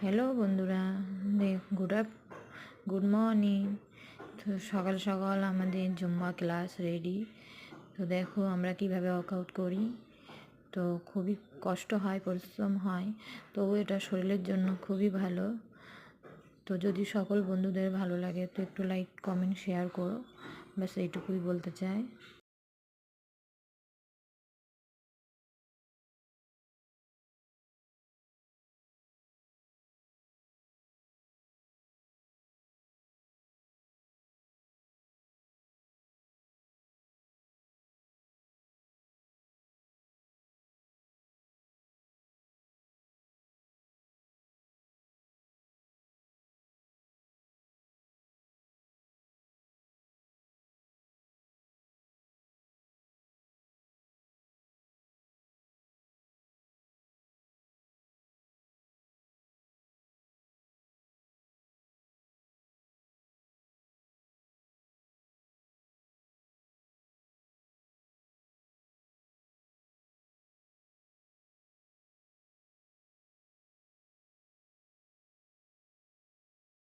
Hello বন্ধুরা, good morning. তো সকাল সকাল আমাদের জুম্বা ক্লাস রেডি। তো দেখো আমরা কিভাবে ওয়ার্কআউট করি। তো খুবই কষ্ট হয়, পরিশ্রম হয়, তবু এটা শরীরের জন্য খুবই ভালো। তো যদি সকল বন্ধুদের ভালো লাগে তো একটু লাইক কমেন্ট শেয়ার করো, ব্যাস এইটুকুই বলতে চাই।